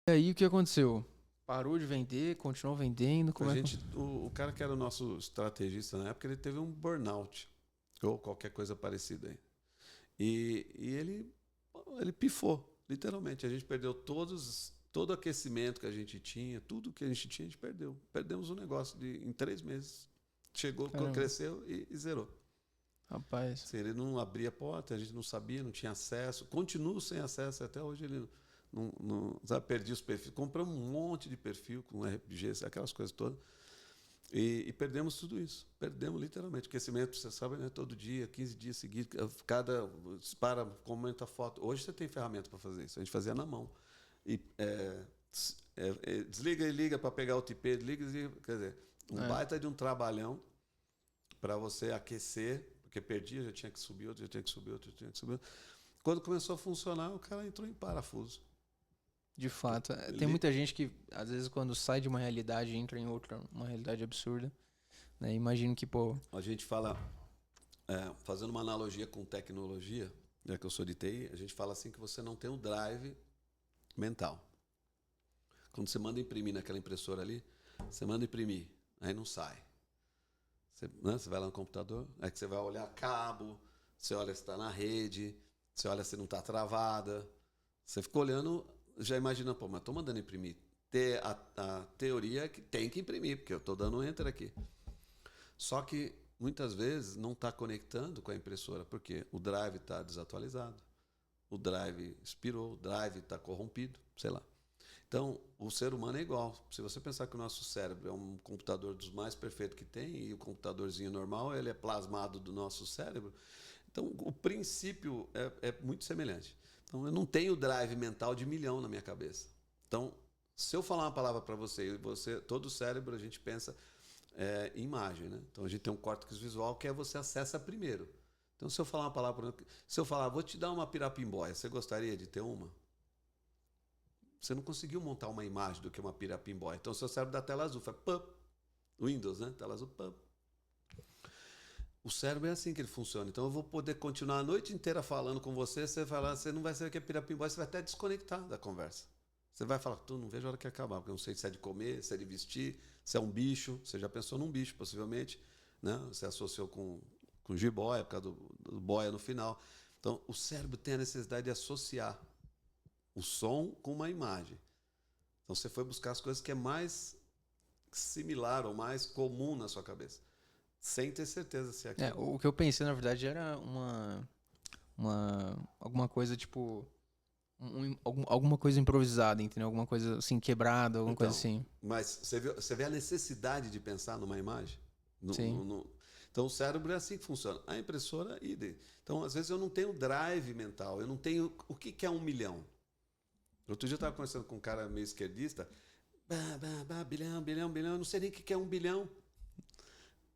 E aí, o que aconteceu? Parou de vender, continuou vendendo? A Como é que... gente, o cara que era o nosso estrategista na época, ele teve um burnout ou qualquer coisa parecida aí. E ele pifou, literalmente. A gente perdeu todo o aquecimento que a gente tinha, tudo que a gente tinha, a gente perdeu. Perdemos o negócio em 3 meses. Chegou, Caramba, cresceu e zerou. rapaz. Assim, ele não abria a porta, a gente não sabia, não tinha acesso. Continuo sem acesso, até hoje ele não sabe, perdi os perfis. Compramos um monte de perfil com RPG, aquelas coisas todas. E perdemos tudo isso. Perdemos literalmente. Aquecimento, você sabe, né? Todo dia, 15 dias seguidos, cada. Para, comenta foto. Hoje você tem ferramenta para fazer isso. A gente fazia na mão. E, desliga e liga para pegar o TP, desliga e desliga. Quer dizer, um É. baita de um trabalhão para você aquecer, porque perdia, já tinha que subir outro, já tinha que subir outro, já tinha que subir outro. Quando começou a funcionar, o cara entrou em parafuso. De fato. Tem Ele, muita gente que, às vezes, quando sai de uma realidade, entra em outra, uma realidade absurda. Né? Imagino que, pô. a gente fala, fazendo uma analogia com tecnologia, já que eu sou de TI, a gente fala assim que você não tem o drive mental. Quando você manda imprimir naquela impressora ali, você manda imprimir, aí não sai. Você vai lá no computador, é que você vai olhar cabo, você olha se está na rede, você olha se não está travada. Você fica olhando, já imagina, pô, mas estou mandando imprimir. A teoria é que tem que imprimir, porque eu estou dando um enter aqui. Só que muitas vezes não está conectando com a impressora, porque o drive está desatualizado, o drive expirou, o drive está corrompido, sei lá. Então, o ser humano é igual. Se você pensar que o nosso cérebro é um computador dos mais perfeitos que tem, e o computadorzinho normal ele é plasmado do nosso cérebro, então o princípio é muito semelhante. Então, eu não tenho drive mental de milhão na minha cabeça. Então, se eu falar uma palavra para você, todo o cérebro a gente pensa em imagem, né? Então a gente tem um córtex visual que é você acessa primeiro. Então, se eu falar uma palavra, se eu falar, vou te dar uma pirapimbóia, você gostaria de ter uma? Você não conseguiu montar uma imagem do que uma pirapimbóia. Então, seu cérebro dá tela azul, faz pam. Windows, né? Tela azul, pam. O cérebro é assim que ele funciona. Então, eu vou poder continuar a noite inteira falando com você, você falar, você não vai saber o que é pirapimbóia, você vai até desconectar da conversa. Você vai falar, tu não vejo a hora que acabar, porque eu não sei se é de comer, se é de vestir, se é um bicho. Você já pensou num bicho, possivelmente, né? Você associou com jiboia, por causa do boia no final. Então, o cérebro tem a necessidade de associar o som com uma imagem. Então você foi buscar as coisas que é mais similar ou mais comum na sua cabeça, sem ter certeza se é É, aquilo. o que eu pensei, na verdade, era alguma coisa tipo. Alguma coisa improvisada, entendeu? Alguma coisa assim, quebrada, alguma coisa Então, assim. mas você vê a necessidade de pensar numa imagem? Sim. Então o cérebro é assim que funciona. A impressora, idem. Então, às vezes, eu não tenho drive mental, eu não tenho. O que é 1 milhão? Outro dia eu estava conversando com um cara meio esquerdista. Bilhão, bilhão, bilhão, eu não sei nem o que é 1 bilhão.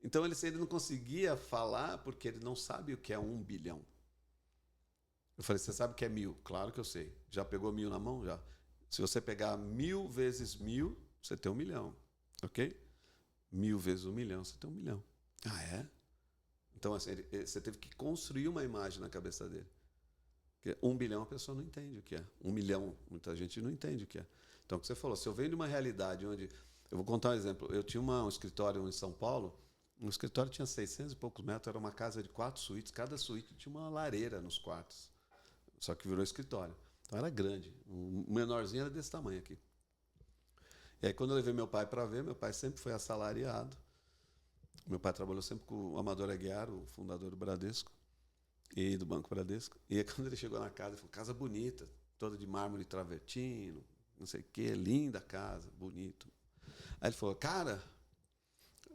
Então ele não conseguia falar porque ele não sabe o que é 1 bilhão. Eu falei, você sabe o que é 1.000? Claro que eu sei. Já pegou 1.000 na mão? Já. Se você pegar 1.000 vezes 1.000, você tem 1 milhão. Ok? 1.000 vezes 1 milhão, você tem 1 milhão. Ah, é? Então, assim, você teve que construir uma imagem na cabeça dele. Porque 1 bilhão a pessoa não entende o que é. 1 milhão, muita gente não entende o que é. Então, o que você falou, se eu venho de uma realidade onde. Eu vou contar um exemplo. Eu tinha um escritório em São Paulo. Um escritório tinha 600 e poucos metros, era uma casa de 4 suítes. Cada suíte tinha uma lareira nos quartos. Só que virou escritório. Então era grande. O menorzinho era desse tamanho aqui. E aí, quando eu levei meu pai para ver, meu pai sempre foi assalariado. Meu pai trabalhou sempre com o Amador Aguiar, o fundador do Bradesco e do Banco Bradesco. E aí, quando ele chegou na casa, ele falou: casa bonita, toda de mármore travertino, não sei o quê, linda casa, bonito. Aí ele falou: cara,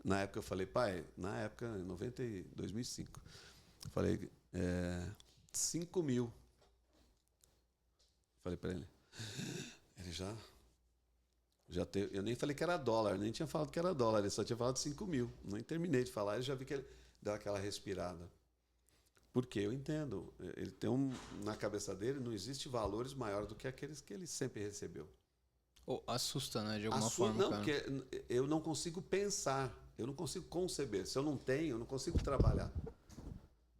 na época eu falei, pai, na época, em 2005, eu falei, 5 mil. Falei para ele. Ele já teve, eu nem falei que era dólar, nem tinha falado que era dólar, ele só tinha falado 5 mil. Nem terminei de falar, eu já vi que ele deu aquela respirada. Porque eu entendo, ele tem na cabeça dele não existe valores maiores do que aqueles que ele sempre recebeu. Ou assusta, né? De A alguma sua forma, não, cara. porque eu não consigo pensar, eu não consigo conceber. Se eu não tenho, eu não consigo trabalhar.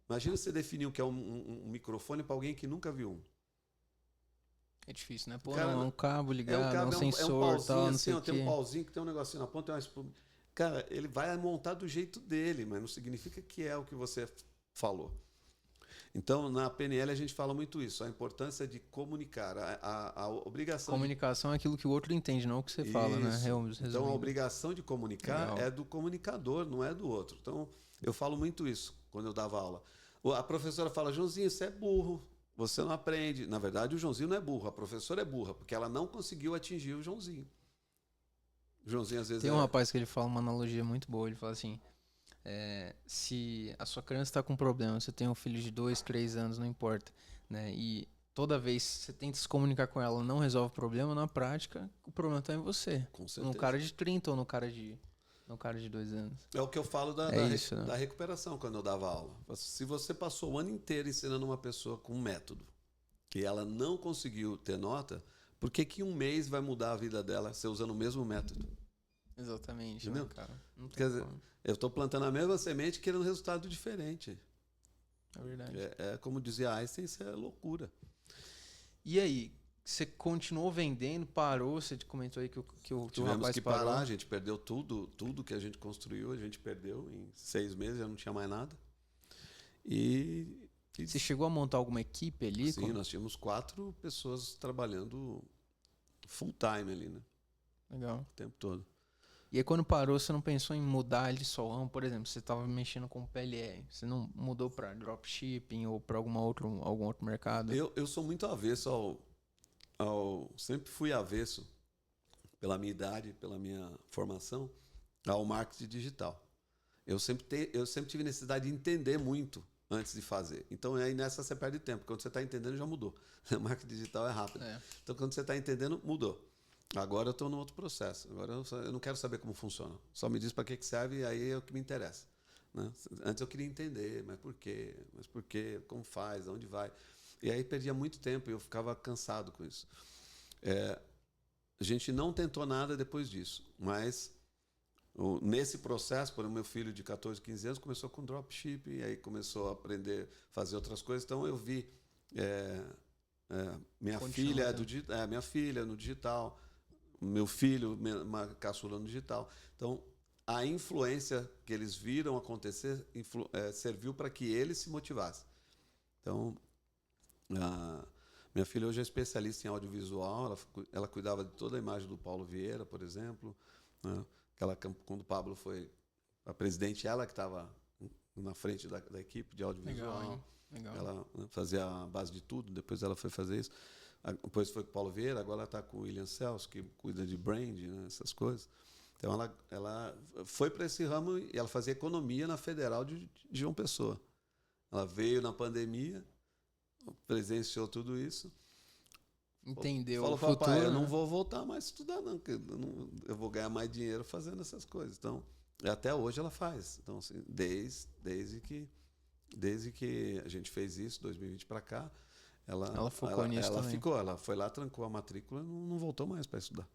Imagina você definir o que é um microfone para alguém que nunca viu um. É difícil, né? Pô, Cara, não, é um cabo é um ligado, é um cabo, sensor, pauzinho tal, não assim, sei ó, o tem um quê. pauzinho que tem um negocinho na ponta, tem uma espuma. Cara, ele vai montar do jeito dele, mas não significa que é o que você falou. Então, na PNL a gente fala muito isso, a importância de comunicar, a obrigação de... Comunicação é aquilo que o outro entende, não o que você fala, né? Isso. Então, a Resumindo. obrigação de comunicar Legal. é do comunicador, não é do outro. Então, eu falo muito isso quando eu dava aula. A professora fala, Joãozinho, você é burro, você não aprende. Na verdade, o Joãozinho não é burro, a professora é burra, porque ela não conseguiu atingir o Joãozinho. O Joãozinho, às vezes, Tem um rapaz que ele fala uma analogia muito boa, ele fala assim, se a sua criança está com problema, você tem um filho de 2, 3 anos, não importa, né? E toda vez que você tenta se comunicar com ela, não resolve o problema, na prática, o problema está em você. Com No certeza. cara de 30 ou no cara de 2 anos. É o que eu falo Isso, né? da recuperação quando eu dava aula. Se você passou o ano inteiro ensinando uma pessoa com um método e ela não conseguiu ter nota, por que que um mês vai mudar a vida dela você usando o mesmo método? Exatamente, Entendeu? né, cara? Não tem Quer dizer, como. eu estou plantando a mesma semente querendo resultado diferente. É verdade. É como dizia Einstein, isso é loucura. E aí, você continuou vendendo, parou, você comentou aí que o Tivemos rapaz que parou. parar, a gente perdeu tudo que a gente construiu, a gente perdeu em 6 meses, já não tinha mais nada. E Você chegou a montar alguma equipe ali? sim, nós tínhamos 4 pessoas trabalhando full time ali, né? Legal. O tempo todo. E aí quando parou, você não pensou em mudar de só? Por exemplo, você estava mexendo com PLR, você não mudou para dropshipping ou para algum outro mercado? Eu sou muito avesso sempre fui avesso, pela minha idade, pela minha formação, ao marketing digital. Eu sempre tive necessidade de entender muito antes de fazer. Então, aí nessa você perde tempo. Quando você está entendendo, já mudou. O marketing digital é rápido. É. Então, quando você está entendendo, mudou. Agora eu estou num outro processo. Agora eu não quero saber como funciona. Só me diz para que serve e aí é o que me interessa. Né? Antes eu queria entender, mas por quê? Como faz? Aonde vai? E aí perdia muito tempo e eu ficava cansado com isso. A gente não tentou nada depois disso, mas nesse processo, por exemplo, meu filho de 14, 15 anos começou com dropshipping, e aí começou a aprender a fazer outras coisas. Então eu vi minha filha no digital, meu filho, uma caçula no digital. Então a influência que eles viram acontecer serviu para que eles se motivassem. Então minha filha hoje é especialista em audiovisual, ela cuidava de toda a imagem do Paulo Vieira, por exemplo, né? Quando o Pablo foi a presidente, ela que estava na frente da equipe de audiovisual. Legal. Ela fazia a base de tudo, depois ela foi fazer isso. Depois foi com o Paulo Vieira, agora ela está com o William Celso, que cuida de brand, né, essas coisas. Então ela foi para esse ramo e ela fazia economia na Federal de João Pessoa. Ela veio na pandemia, presenciou tudo isso. Entendeu? Falou, o futuro, papai, eu né? não vou voltar mais a estudar, não, porque eu vou ganhar mais dinheiro fazendo essas coisas. Então, até hoje ela faz. Então, assim, desde que a gente fez isso, 2020 para cá, Ela focou nisso ela também. ficou, ela foi lá, trancou a matrícula e não voltou mais para estudar.